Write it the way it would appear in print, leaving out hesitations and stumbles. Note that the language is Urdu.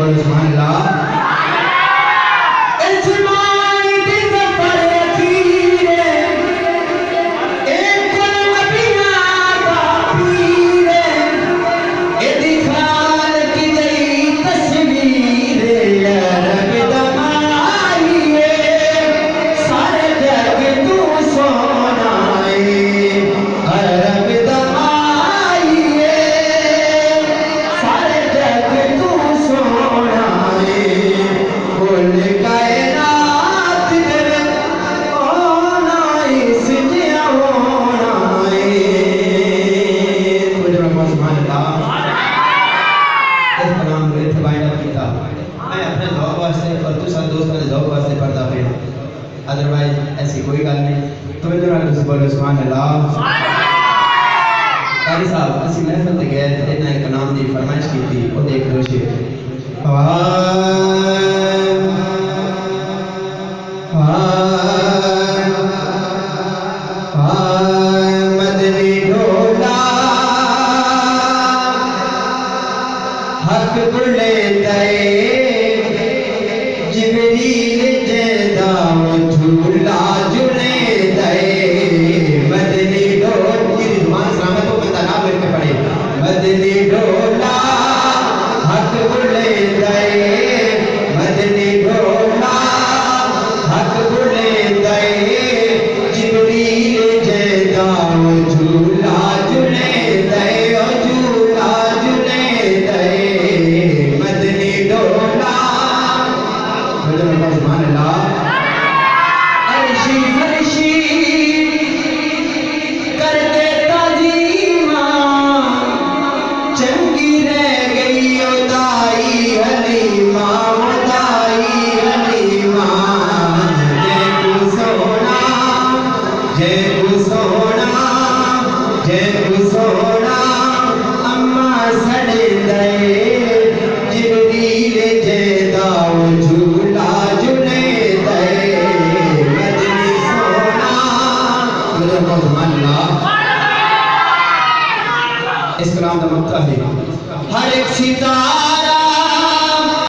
بولو سبحان اللہ ادروائز ایسی کوئی گل نہیں تو میں جو بولو سبحان اللہ قاری صاحب اسی محفل تے گئے تے انہاں ایک نام دی فرمائش کی تھی او دیکھ لو شیر مدنی ڈھولا حق بلے دے جبریل جیدا جھولا جڑے دے مدنی ڈھول کی زبان سلامت ہو بندہ نام مل کے پڑھے مدنی ڈھولا حق بلے دے مدنی ڈھولا حق بلے دے جبریل جیدا جھولا جڑے دے جھولا جڑے دے مدنی ڈھولا سبحان اللہ عرشی فرشی کرتے تعظیماں چنگی رہ گئی ادائی حلیمہ ادائی حلیمہ جے کو سونا جے کو سونا جے کو سونا اماں سڑ دے جبریل جے